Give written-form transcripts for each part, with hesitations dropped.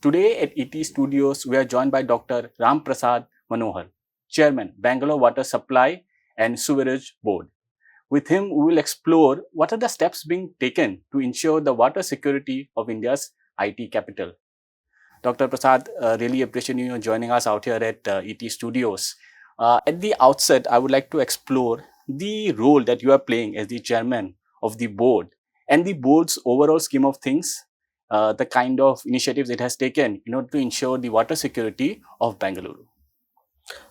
Today at ET Studios, we are joined by Dr. Prasath Manohar, Chairman, Bangalore Water Supply and Sewerage Board. With him, we will explore what are the steps being taken to ensure the water security of India's IT capital. Dr. Prasad, really appreciate you joining us out here at ET Studios. At the outset, I would like to explore the role that you are playing as the chairman of the board and the board's overall scheme of things, the kind of initiatives it has taken in order to ensure the water security of Bengaluru.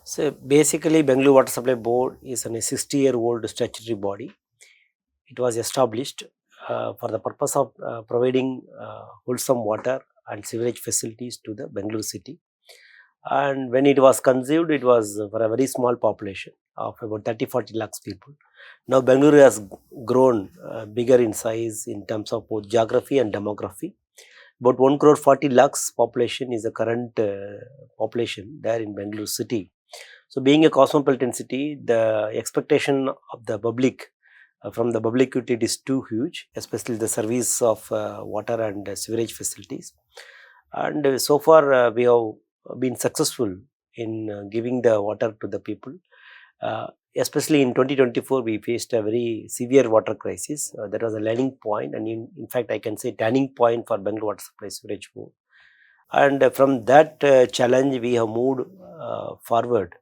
So basically, Bengaluru Water Supply Board is a 60-year-old statutory body. It was established for the purpose of providing wholesome water and sewerage facilities to the Bengaluru city. And when it was conceived, it was for a very small population of about 30-40 lakhs people. Now Bengaluru has grown bigger in size in terms of both geography and demography. About 1 crore 40 lakhs population is the current population there in Bengaluru city. So being a cosmopolitan city, the expectation of the public from the public utility is too huge, especially the service of water and sewerage facilities. And so far we have been successful in giving the water to the people. Especially in 2024, we faced a very severe water crisis. That was a learning point, and in fact, I can say turning point for Bangalore Water Supply Sewerage Board. And from that challenge, we have moved forward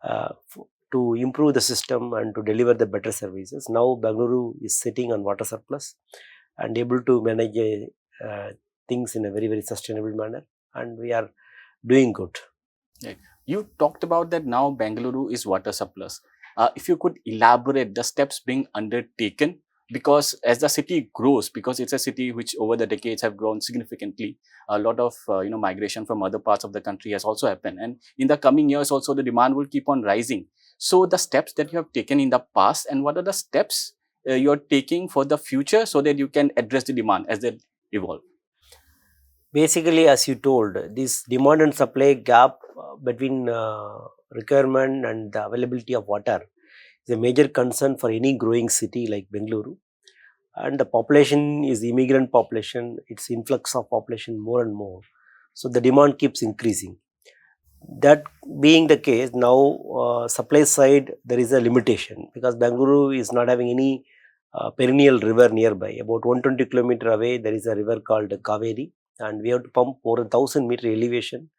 to improve the system and to deliver the better services. Now, Bengaluru is sitting on water surplus and able to manage things in a very, very sustainable manner, and we are doing good. Right. You talked about that now Bengaluru is water surplus. If you could elaborate the steps being undertaken, because as the city grows, because it's a city which over the decades have grown significantly, a lot of migration from other parts of the country has also happened, and in the coming years also the demand will keep on rising. So the steps that you have taken in the past, and what are the steps you are taking for the future so that you can address the demand as they evolve? Basically, as you told, this demand and supply gap between requirement and the availability of water is a major concern for any growing city like Bengaluru. And the population is immigrant population, it's influx of population more and more. So the demand keeps increasing. That being the case, now supply side there is a limitation because Bengaluru is not having any perennial river nearby. About 120 kilometer away, there is a river called Kaveri, and we have to pump more than 1000 meter elevation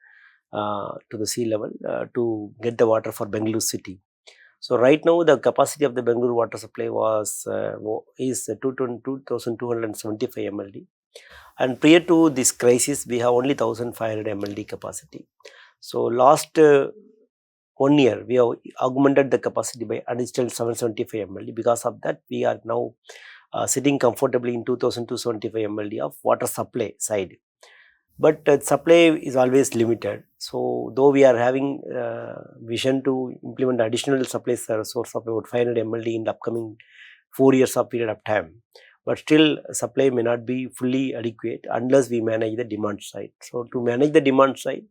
to the sea level to get the water for Bengaluru city. So right now the capacity of the Bengaluru water supply is 2275 MLD, and prior to this crisis we have only 1500 MLD capacity. So last 1 year we have augmented the capacity by additional 775 MLD. Because of that, we are now sitting comfortably in 2275 MLD of water supply side. But supply is always limited. So though we are having vision to implement additional supply source of about 500 MLD in the upcoming 4 years of period of time, but still supply may not be fully adequate unless we manage the demand side. So to manage the demand side,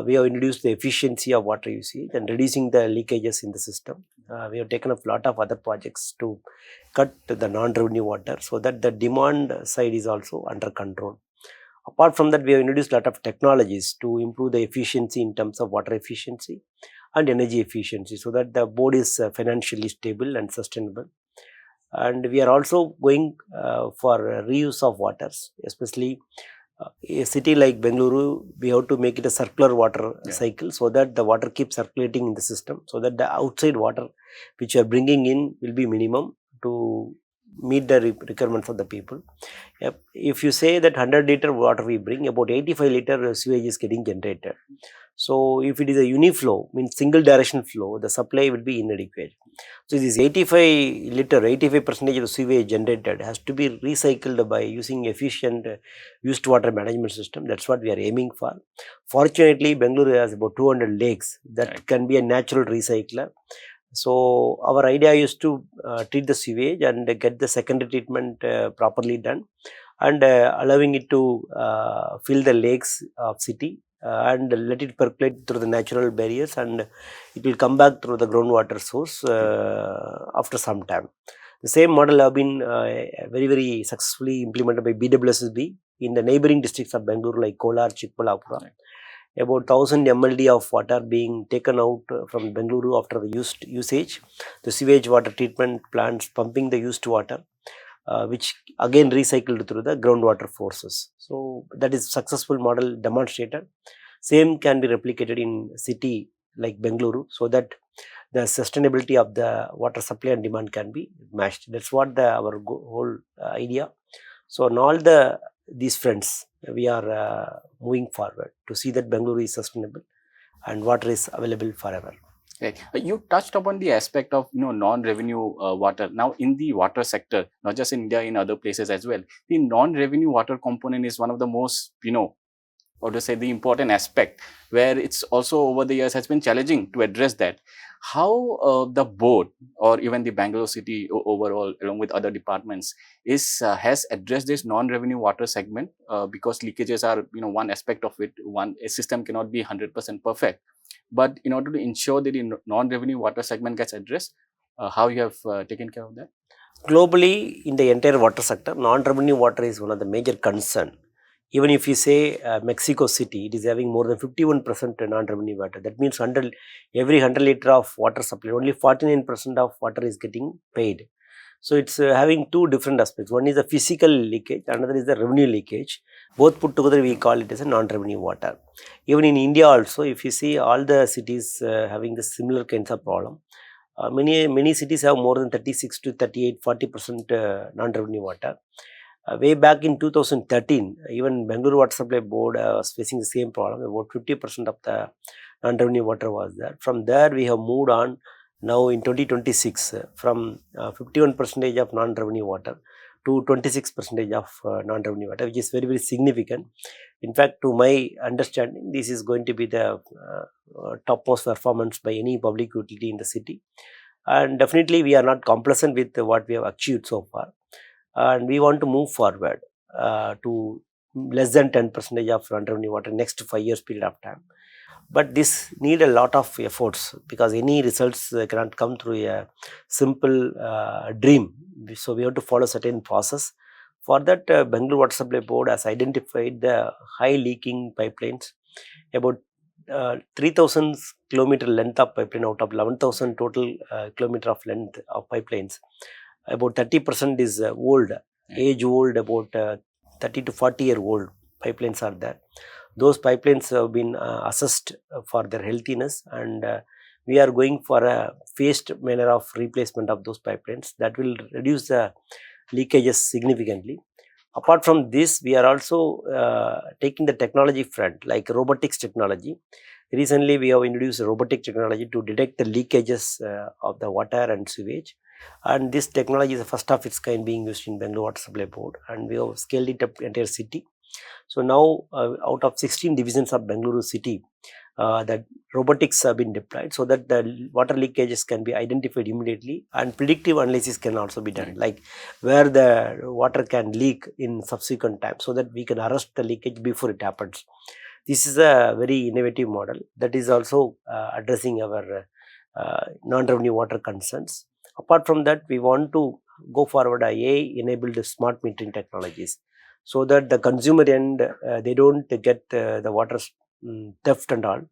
we have introduced the efficiency of water usage and reducing the leakages in the system. We have taken up a lot of other projects to cut the non-revenue water so that the demand side is also under control. Apart from that, we have introduced a lot of technologies to improve the efficiency in terms of water efficiency and energy efficiency so that the board is financially stable and sustainable. And we are also going for reuse of waters, especially a city like Bengaluru, we have to make it a circular water cycle so that the water keeps circulating in the system, so that the outside water which you are bringing in will be minimum to meet the requirements of the people. If you say that 100 liter water we bring, about 85 liter sewage is getting generated. So if it is a uniflow, means single direction flow, the supply will be inadequate. So this 85 liter, 85% of the sewage generated has to be recycled by using efficient used water management system. That's what we are aiming for. Fortunately, Bengaluru has about 200 lakes that can be a natural recycler. So our idea is to treat the sewage and get the secondary treatment properly done, and allowing it to fill the lakes of city and let it percolate through the natural barriers, and it will come back through the groundwater source after some time. The same model have been very successfully implemented by BWSSB in the neighboring districts of Bengaluru like Kolar, Chikmalapura. About 1000 MLD of water being taken out from Bengaluru after the usage. The sewage water treatment plants pumping the used water, which again recycled through the groundwater forces. So that is successful model demonstrated. Same can be replicated in city like Bengaluru, so that the sustainability of the water supply and demand can be matched. That's what our whole idea. So on all these fronts, we are moving forward to see that Bengaluru is sustainable and water is available forever. Right. You touched upon the aspect of non-revenue water. Now, in the water sector, not just in India, in other places as well, the non-revenue water component is one of the most or to say the important aspect, where it's also over the years has been challenging to address that. How the board or even the Bangalore city overall, along with other departments, has addressed this non-revenue water segment, because leakages are one aspect of it. A system cannot be 100% perfect, but in order to ensure that the non-revenue water segment gets addressed, how you have taken care of that? Globally, in the entire water sector, non-revenue water is one of the major concern. Even if you say Mexico City, it is having more than 51% non-revenue water. That means every 100 liter of water supply, only 49% of water is getting paid. So it's having two different aspects. One is the physical leakage, another is the revenue leakage. Both put together, we call it as a non-revenue water. Even in India also, if you see all the cities having the similar kinds of problem. Many cities have more than 36 to 38, 40% non-revenue water. Way back in 2013, even Bengaluru Water Supply Board was facing the same problem. About 50% of the non-revenue water was there. From there, we have moved on now in 2026 from 51% of non-revenue water to 26% of non-revenue water, which is very, very significant. In fact, to my understanding, this is going to be the topmost performance by any public utility in the city. And definitely, we are not complacent with what we have achieved so far. And we want to move forward to less than 10% of non-revenue water next 5 years period of time. But this need a lot of efforts, because any results cannot come through a simple dream. So we have to follow certain process. For that, Bengaluru Water Supply Board has identified the high leaking pipelines, about 3,000 kilometer length of pipeline out of 11,000 total kilometer of length of pipelines. About 30% is old, age old, about 30 to 40-year-old pipelines are there. Those pipelines have been assessed for their healthiness, and we are going for a phased manner of replacement of those pipelines that will reduce the leakages significantly. Apart from this, we are also taking the technology front, like robotics technology. Recently, we have introduced robotic technology to detect the leakages of the water and sewage. And this technology is the first of its kind being used in Bengaluru Water Supply Board, and we have scaled it up entire city. So now, out of 16 divisions of Bengaluru city, that robotics have been deployed, so that the water leakages can be identified immediately, and predictive analysis can also be done, like where the water can leak in subsequent time, so that we can arrest the leakage before it happens. This is a very innovative model that is also addressing our non-revenue water concerns. Apart from that, we want to go forward AI-enabled smart metering technologies, so that the consumer end, they don't get the water theft and all,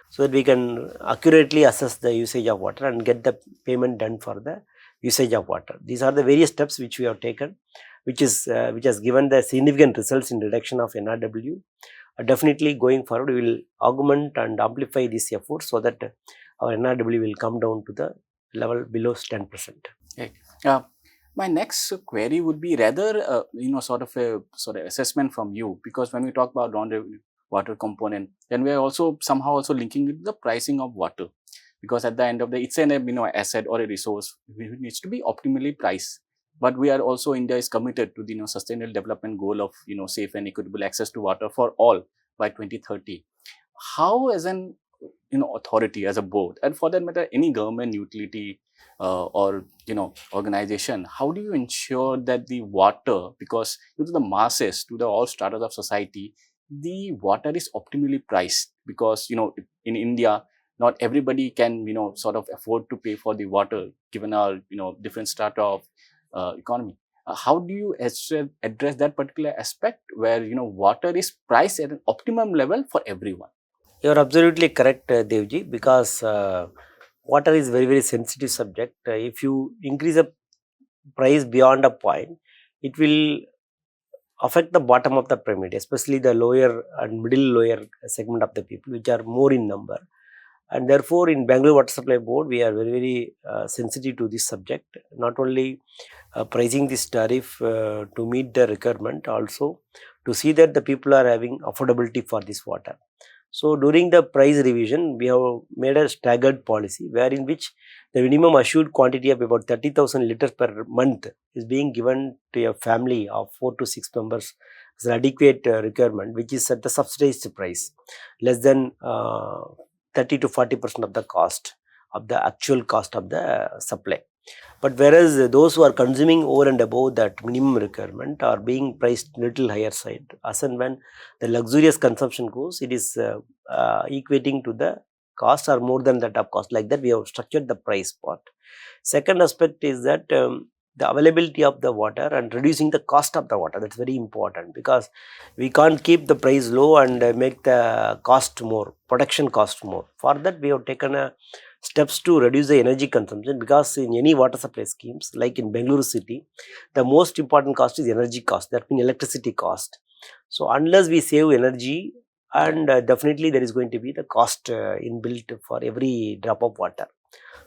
so that we can accurately assess the usage of water and get the payment done for the usage of water. These are the various steps which we have taken, which has given the significant results in reduction of NRW. Definitely going forward, we will augment and amplify this effort, so that our NRW will come down to the level below 10%. Right. My next query would be rather, sort of assessment from you, because when we talk about non-revenue water component, then we are also somehow also linking it to the pricing of water, because at the end of the day, it's an asset or a resource which needs to be optimally priced. But we are also, India is committed to the sustainable development goal of safe and equitable access to water for all by 2030. How, as an authority, as a board, and for that matter any government utility or organization, how do you ensure that the water, because to the masses, to the all stratas of society, the water is optimally priced? Because in India, not everybody can sort of afford to pay for the water, given our different strata of economy. How do you address that particular aspect where water is priced at an optimum level for everyone? You are absolutely correct, Devji, because water is very sensitive subject. If you increase the price beyond a point, it will affect the bottom of the pyramid, especially the lower and middle lower segment of the people, which are more in number. And therefore, in Bangalore Water Supply Board, we are very sensitive to this subject. Not only pricing this tariff to meet the requirement, also to see that the people are having affordability for this water. So during the price revision, we have made a staggered policy wherein which the minimum assured quantity of about 30,000 liters per month is being given to a family of 4 to 6 members as an adequate requirement, which is at the subsidized price, less than 30 to 40% of the cost of the actual cost of the supply. But whereas those who are consuming over and above that minimum requirement are being priced little higher side. As and when the luxurious consumption goes, it is equating to the cost or more than that of cost. Like that, we have structured the price part. Second aspect is that the availability of the water and reducing the cost of the water. That's very important because we can't keep the price low and make the cost more, production cost more. For that, we have taken a steps to reduce the energy consumption, because in any water supply schemes like in Bengaluru city, the most important cost is energy cost, that means electricity cost. So unless we save energy, and definitely there is going to be the cost inbuilt for every drop of water.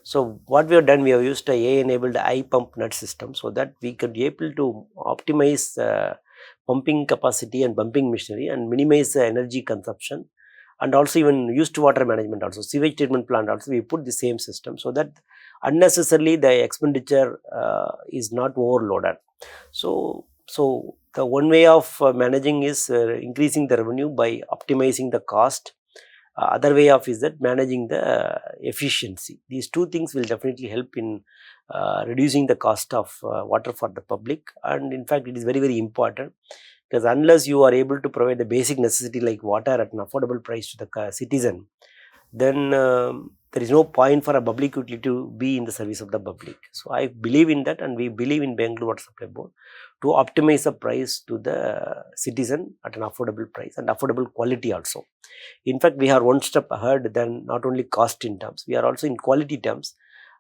So what we have done, we have used a AI enabled eye pump nut system, so that we could be able to optimize pumping capacity and pumping machinery and minimize the energy consumption. And also even used water management, also sewage treatment plant, also we put the same system, so that unnecessarily the expenditure is not overloaded. So the one way of managing is increasing the revenue by optimizing the cost. Other way of is that managing the efficiency. These two things will definitely help in reducing the cost of water for the public. And in fact, it is very important, because unless you are able to provide the basic necessity like water at an affordable price to the citizen, then there is no point for a public utility to be in the service of the public. So I believe in that, and we believe in Bangalore Water Supply Board to optimize the price to the citizen at an affordable price and affordable quality also. In fact, we are one step ahead than not only cost in terms, we are also in quality terms.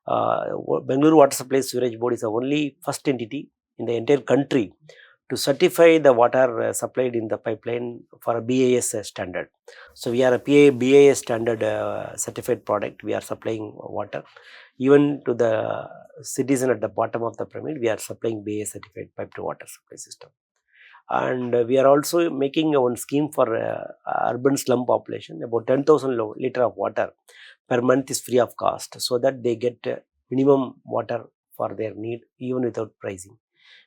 Bengaluru Water Supply Sewerage Board is the only first entity in the entire country to certify the water supplied in the pipeline for a BAS standard. So we are a BAS standard certified product. We are supplying water even to the citizen at the bottom of the pyramid. We are supplying BAS certified pipe to water supply system. And we are also making one scheme for urban slum population. About 10,000 liter of water per month is free of cost, so that they get minimum water for their need even without pricing,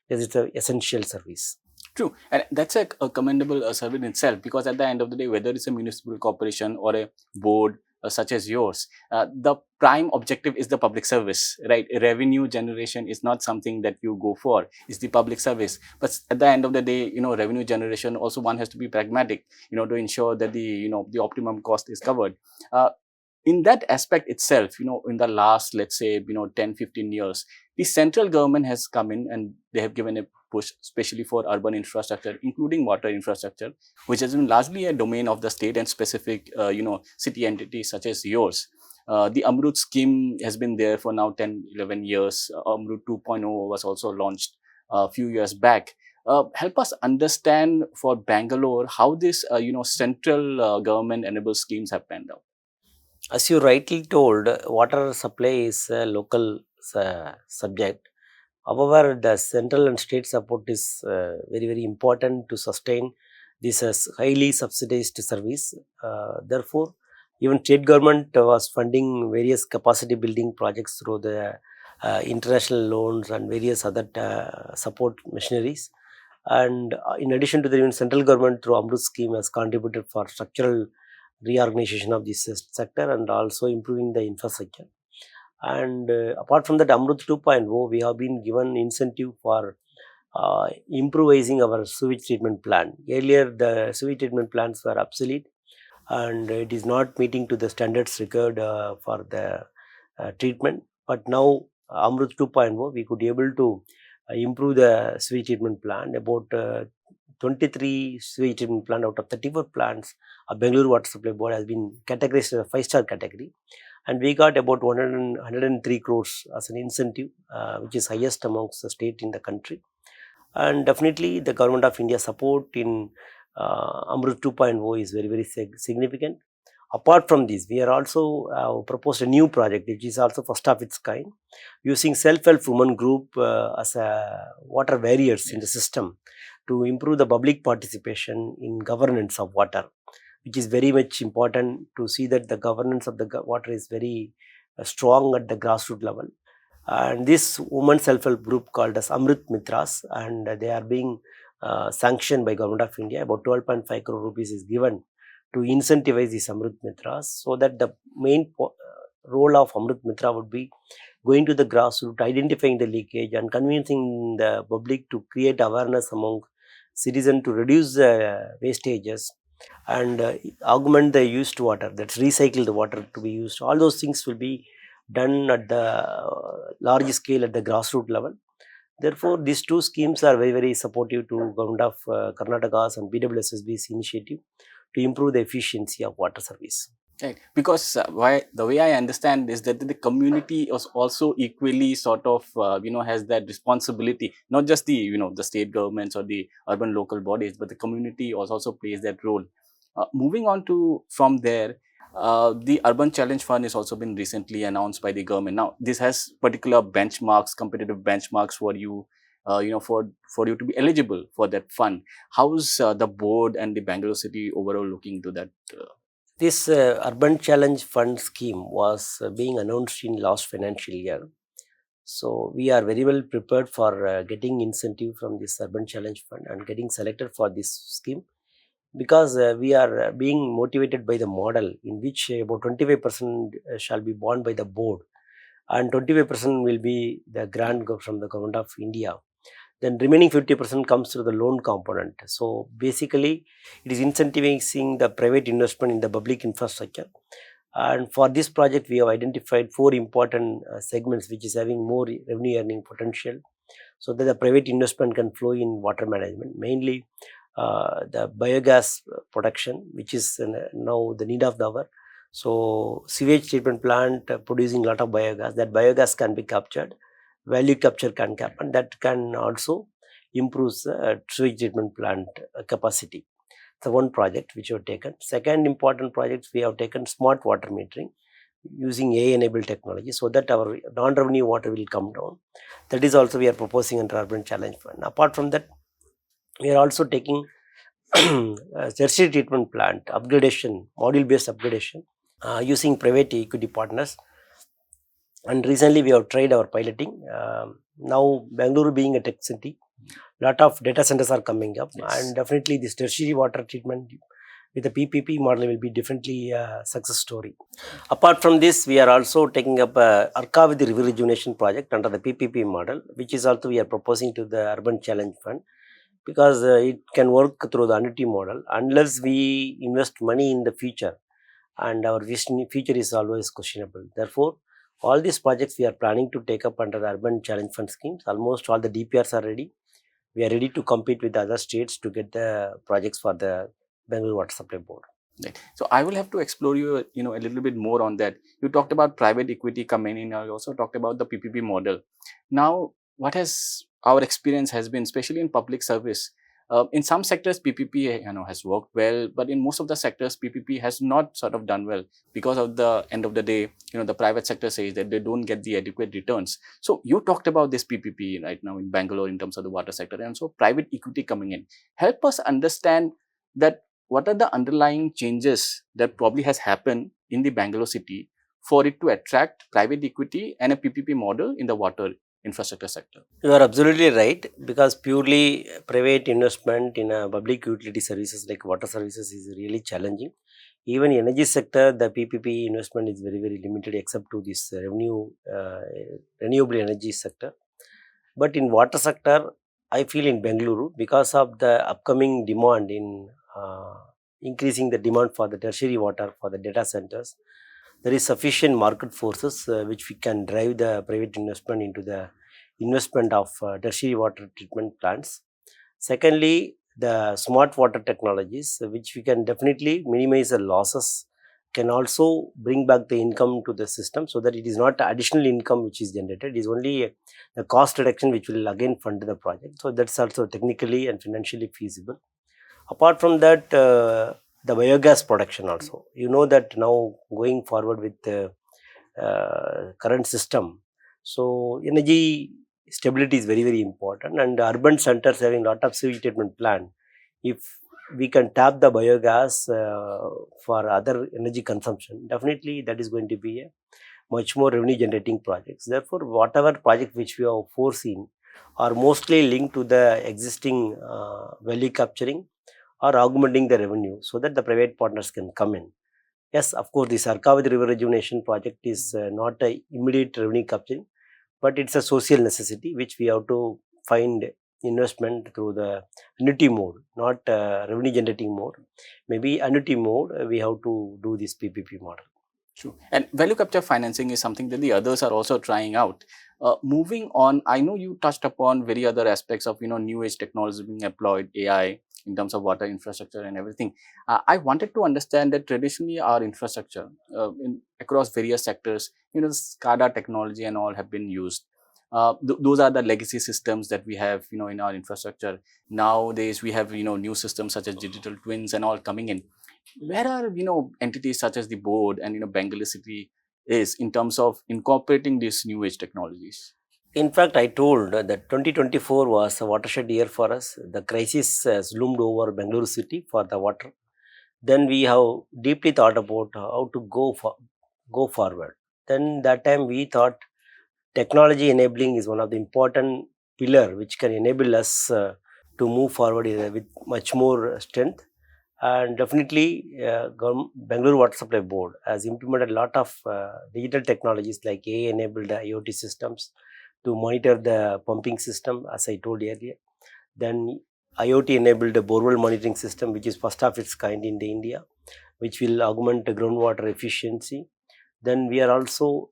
because it's an essential service. True, and that's a commendable service in itself, because at the end of the day, whether it's a municipal corporation or a board such as yours, the prime objective is the public service, right? Revenue generation is not something that you go for, it's the public service. But at the end of the day, revenue generation also, one has to be pragmatic, to ensure that the optimum cost is covered. In that aspect itself, in the last, let's say, 10-15 years, the central government has come in and they have given a push, especially for urban infrastructure, including water infrastructure, which has been largely a domain of the state and specific, city entities such as yours. The Amrut scheme has been there for now 10-11 years. Amrut 2.0 was also launched a few years back. Help us understand for Bangalore how this, central government enabled schemes have panned out. As you rightly told, water supply is a local subject. However, the central and state support is very important to sustain this as highly subsidized service. Therefore, even state government was funding various capacity building projects through the international loans and various other support machineries. And in addition to the even central government through Amrut scheme has contributed for structural reorganization of this sector and also improving the infrastructure. And apart from that, Amrut 2.0, we have been given incentive for improvising our sewage treatment plant. Earlier, the sewage treatment plants were obsolete and it is not meeting to the standards required for the treatment. But now, Amrut 2.0, we could be able to improve the sewage treatment plant. About 23 sewage treatment plant out of 34 plants, a Bengaluru Water Supply Board has been categorized as a 5-star category. And we got about 103 crores as an incentive, which is highest amongst the state in the country. And definitely the government of India support in Amrut 2.0 is very, very significant. Apart from this, we are also proposed a new project, which is also first of its kind, using self-help women group as a water barriers in the system to improve the public participation in governance of water, which is very much important to see that the governance of the water is very strong at the grassroots level. And this women self-help group called as Amrut Mitras, and they are being sanctioned by Government of India. About 12.5 crore rupees is given to incentivize these Amrut Mitras, so that the main role of Amrut Mitra would be going to the grassroots, identifying the leakage and convincing the public to create awareness among citizens to reduce the wastages and augment the used water, that's recycle the water to be used. All those things will be done at the large scale at the grassroots level. Therefore, these two schemes are very, very supportive to Government of Karnataka's and BWSSB's initiative to improve the efficiency of water service. Right, because the way I understand is that the community is also equally sort of has that responsibility, not just the the state governments or the urban local bodies, but the community also plays that role. Moving on to from there, the Urban Challenge Fund has also been recently announced by the government. Now, this has particular benchmarks, competitive benchmarks for you, for you to be eligible for that fund. How's the board and the Bangalore city overall looking to that? This Urban Challenge Fund scheme was being announced in last financial year. So we are very well prepared for getting incentive from this Urban Challenge Fund and getting selected for this scheme, because we are being motivated by the model in which about 25% shall be borne by the board and 25% will be the grant from the Government of India. Then remaining 50% comes through the loan component. So basically, it is incentivizing the private investment in the public infrastructure. And for this project, we have identified 4 important segments which is having more revenue earning potential, so that the private investment can flow in water management, mainly the biogas production, which is now the need of the hour. So sewage treatment plant producing a lot of biogas, that biogas can be captured, value capture can happen, that can also improve sewage treatment plant capacity. The one project which we have taken. Second important project, we have taken smart water metering using AI enabled technology, so that our non-revenue water will come down. That is also we are proposing under Urban Challenge Fund. Apart from that, we are also taking tertiary treatment plant upgradation, module based upgradation using private equity partners. And recently we have tried our piloting. Now Bangalore being a tech city, lot of data centers are coming up. Yes. And definitely this tertiary water treatment with the PPP model will be definitely a success story. Apart from this, we are also taking up a Arkavati River Rejuvenation project under the PPP model, which is also we are proposing to the Urban Challenge Fund, because it can work through the annuity model unless we invest money in the future, and our future is always questionable. Therefore, all these projects we are planning to take up under the Urban Challenge Fund schemes. Almost all the DPRs are ready. We are ready to compete with the other states to get the projects for the Bengaluru Water Supply Board. Right. So I will have to explore you a little bit more on that. You talked about private equity coming in. You also talked about the PPP model. Now, what has our experience has been, especially in public service? In some sectors, PPP has worked well, but in most of the sectors, PPP has not sort of done well, because of the end of the day, the private sector says that they don't get the adequate returns. So you talked about this PPP right now in Bangalore in terms of the water sector, and so private equity coming in. Help us understand that what are the underlying changes that probably has happened in the Bangalore city for it to attract private equity and a PPP model in the water infrastructure sector? You are absolutely right, because purely private investment in a public utility services like water services is really challenging. Even in energy sector, the PPP investment is very, very limited except to this renewable energy sector. But in water sector, I feel in Bengaluru, because of the upcoming demand in increasing the demand for the tertiary water for the data centers, there is sufficient market forces which we can drive the private investment into the investment of tertiary water treatment plants. Secondly, the smart water technologies, which we can definitely minimize the losses, can also bring back the income to the system, so that it is not additional income which is generated, it is only a cost reduction which will again fund the project. So that's also technically and financially feasible. Apart from that, the biogas production also. You know that now going forward with the current system, so energy stability is very important, and urban centers having lot of sewage treatment plant. If we can tap the biogas for other energy consumption, definitely that is going to be a much more revenue generating projects. Therefore, whatever project which we have foreseen are mostly linked to the existing value capturing or augmenting the revenue, so that the private partners can come in. Yes, of course, the Sarkavati River Rejuvenation project is not a immediate revenue capturing, but it's a social necessity which we have to find investment through the annuity mode, not revenue generating mode. Maybe annuity mode, we have to do this PPP model. True. And value capture financing is something that the others are also trying out. Moving on, I know you touched upon very other aspects of new age technology being employed, AI in terms of water infrastructure and everything. I wanted to understand that traditionally our infrastructure across various sectors, SCADA technology and all have been used. Those are the legacy systems that we have, in our infrastructure. Nowadays, we have, new systems such as digital twins and all coming in. Where are entities such as the board and Bangalore city is in terms of incorporating these new age technologies? In fact, I told that 2024 was a watershed year for us. The crisis has loomed over Bengaluru city for the water. Then we have deeply thought about how to go forward. Then that time we thought technology enabling is one of the important pillar which can enable us to move forward with much more strength. And definitely, Bangalore Water Supply Board has implemented a lot of digital technologies like AI-enabled IoT systems to monitor the pumping system, as I told earlier. Then IoT-enabled borewell monitoring system, which is first of its kind in India, which will augment the groundwater efficiency. Then we are also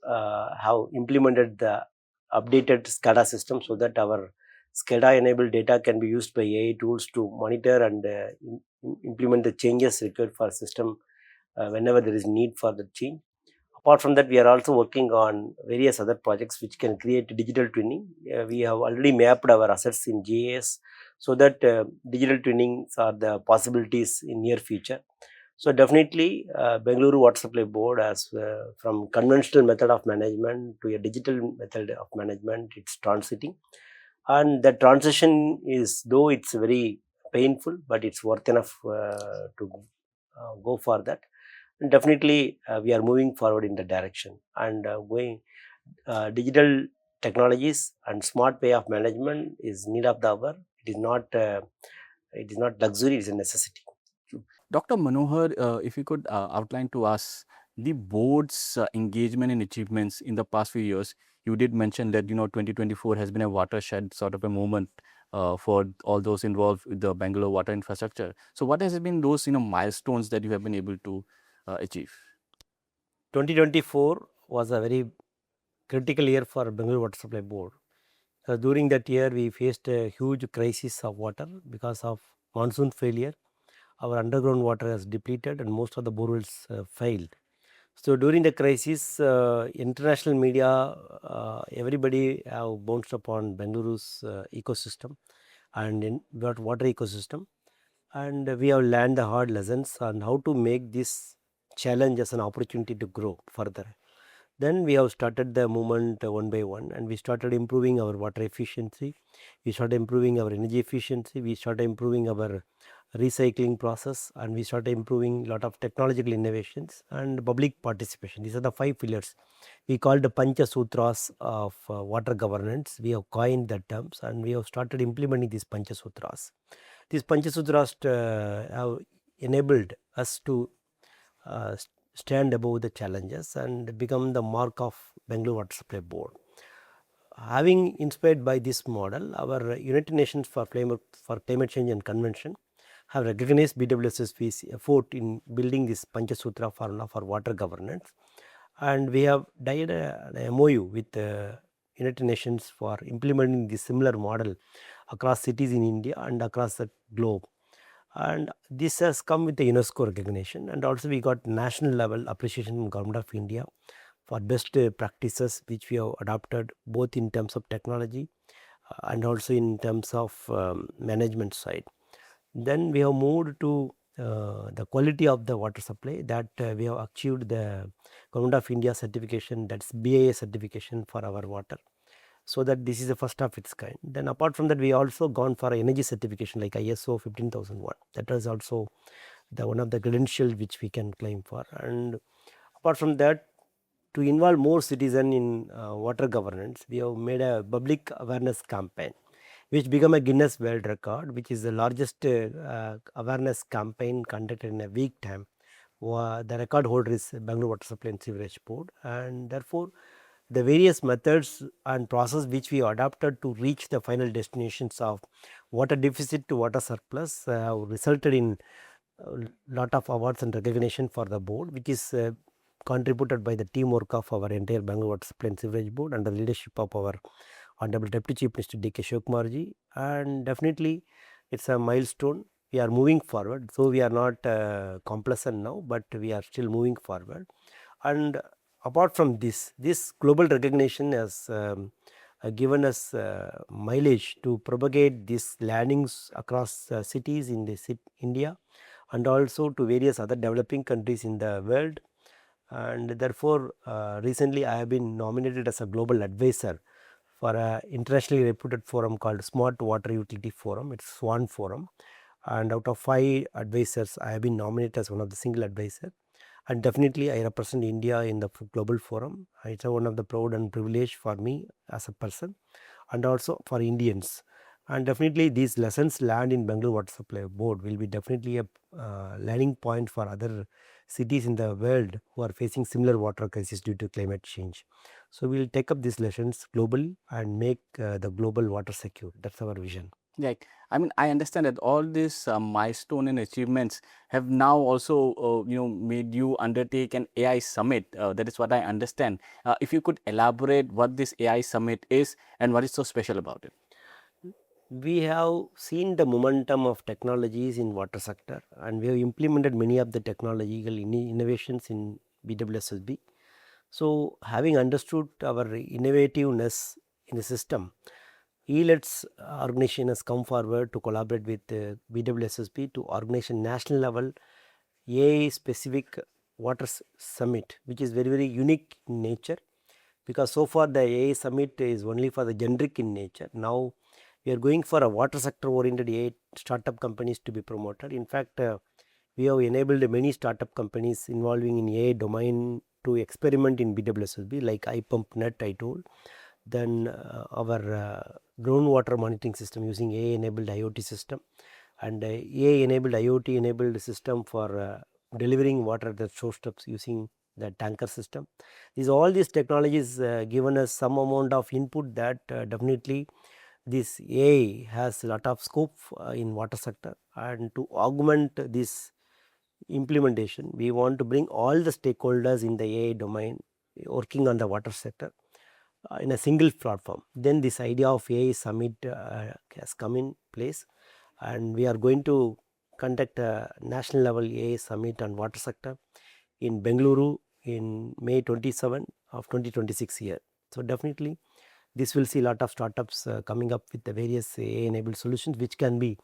have implemented the updated SCADA system, so that our SCADA enabled data can be used by AI tools to monitor and implement the changes required for system whenever there is need for the change. Apart from that, we are also working on various other projects which can create digital twinning. We have already mapped our assets in GIS, so that digital twinnings are the possibilities in near future. So definitely, Bengaluru Water Supply Board has from conventional method of management to a digital method of management, it's transiting. And the transition is, though it's very painful, but it's worth enough to go for that. And definitely, we are moving forward in the direction, and going digital technologies and smart way of management is need of the hour. It is not luxury; it is a necessity. True. Dr. Manohar, if you could outline to us the board's engagement and achievements in the past few years. You did mention that 2024 has been a watershed sort of a moment for all those involved with the Bangalore water infrastructure. So, what has been those milestones that you have been able to achieve? 2024 was a very critical year for Bengaluru Water Supply Board. During that year, we faced a huge crisis of water because of monsoon failure. Our underground water has depleted and most of the borewells failed. So during the crisis, international media, everybody have bounced upon Bengaluru's ecosystem and water ecosystem, and we have learned the hard lessons on how to make this challenge as an opportunity to grow further. Then we have started the movement one by one, and we started improving our water efficiency. We started improving our energy efficiency. We started improving our recycling process, and we started improving a lot of technological innovations and public participation. These are the 5 pillars we call the Pancha Sutras of water governance. We have coined the terms, and we have started implementing these Pancha Sutras. These Pancha Sutras have enabled us to stand above the challenges and become the mark of Bengaluru Water Supply Board. Having inspired by this model, our United Nations for Climate Change and Convention have recognized BWSSB's effort in building this Pancha Sutra formula for water governance, and we have done an MOU with United Nations for implementing this similar model across cities in India and across the globe. And this has come with the UNESCO recognition, and also we got national level appreciation from Government of India for best practices which we have adopted both in terms of technology and also in terms of management side. Then we have moved to the quality of the water supply, that we have achieved the Government of India certification, that's BIA certification for our water. So that this is the first of its kind. Then apart from that, we also gone for energy certification like ISO 15001. That is also the one of the credentials which we can claim for. And apart from that, to involve more citizen in water governance, we have made a public awareness campaign which became a Guinness World Record, which is the largest awareness campaign conducted in a week time. The record holder is Bangalore Water Supply and Sewerage Board, and therefore the various methods and process which we adopted to reach the final destinations of water deficit to water surplus have resulted in a lot of awards and recognition for the board, which is contributed by the teamwork of our entire Bangalore Water Supply and Sewerage Board under the leadership of our Honorable Deputy Chief Minister D.K. Shivkumarji. And definitely it's a milestone. We are moving forward, so we are not complacent now, but we are still moving forward. And apart from this global recognition has given us mileage to propagate these learnings across cities in India and also to various other developing countries in the world. And therefore recently I have been nominated as a global advisor for an internationally reputed forum called Smart Water Utility Forum. It's SWAN Forum, and out of 5 advisors I have been nominated as one of the single advisor. And definitely I represent India in the global forum. It's one of the proud and privilege for me as a person and also for Indians. And definitely these lessons learned in Bangalore Water Supply Board will be definitely a learning point for other cities in the world who are facing similar water crisis due to climate change. So we will take up these lessons globally and make the global water secure. That's our vision. Like, I mean, I understand that all these milestone and achievements have now also, made you undertake an AI summit. That is what I understand. If you could elaborate what this AI summit is and what is so special about it. We have seen the momentum of technologies in water sector, and we have implemented many of the technological innovations in BWSSB. So having understood our innovativeness in the system, ELET's organization has come forward to collaborate with BWSSB to organize a national level AI specific water summit, which is very unique in nature, because so far the AI summit is only for the generic in nature. Now we are going for a water sector oriented AI startup companies to be promoted. In fact, we have enabled many startup companies involving in AI domain to experiment in BWSSB, like iPumpNet I told. Then our groundwater monitoring system using AI enabled IoT system, and AI enabled IoT enabled system for delivering water at the source steps using the tanker system. All these technologies given us some amount of input that definitely this AI has a lot of scope in water sector. And to augment this implementation, we want to bring all the stakeholders in the AI domain working on the water sector in a single platform. Then this idea of AI summit has come in place, and we are going to conduct a national level AI summit on water sector in Bengaluru in May 27 of 2026 year. So definitely this will see a lot of startups coming up with the various AI enabled solutions which can be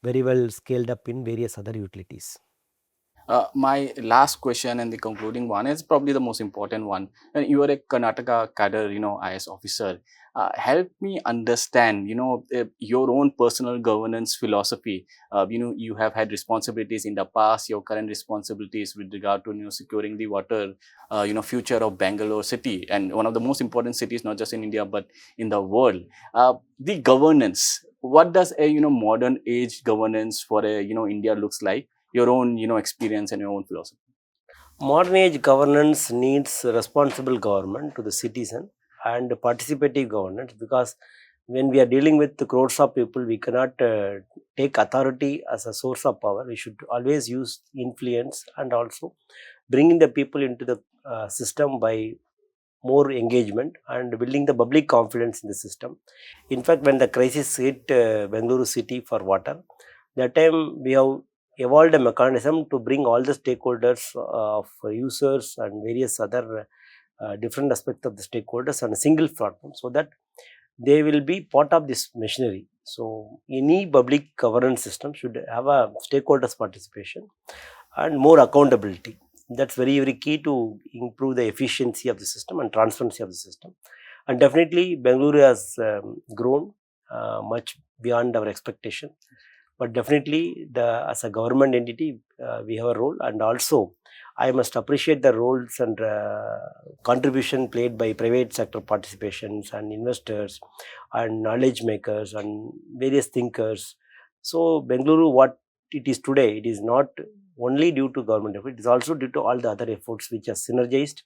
very well scaled up in various other utilities. My last question and the concluding one is probably the most important one. And you are a Karnataka cadre, IAS officer. Help me understand, your own personal governance philosophy. You have had responsibilities in the past, your current responsibilities with regard to, securing the water, future of Bangalore city, and one of the most important cities, not just in India, but in the world. The governance, what does a, modern age governance for a, India looks like? Your own experience and your own philosophy. Modern age governance needs responsible government to the citizen and participative governance, because when we are dealing with the crores of people, we cannot take authority as a source of power. We should always use influence and also bringing the people into the system by more engagement and building the public confidence in the system. In fact, when the crisis hit Bengaluru city for water, that time we have evolved a mechanism to bring all the stakeholders of users and various other different aspects of the stakeholders on a single platform, so that they will be part of this machinery. So any public governance system should have a stakeholders participation and more accountability. That's very, very key to improve the efficiency of the system and transparency of the system. And definitely, Bengaluru has grown much beyond our expectation. But definitely, as a government entity, we have a role, and also I must appreciate the roles and contribution played by private sector participations and investors and knowledge makers and various thinkers. So Bengaluru, what it is today, it is not only due to government effort, it is also due to all the other efforts which are synergized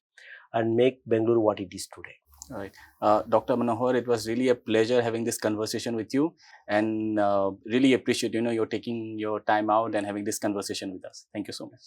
and make Bengaluru what it is today. All right. Dr. Manohar, it was really a pleasure having this conversation with you, and really appreciate, you're taking your time out and having this conversation with us. Thank you so much.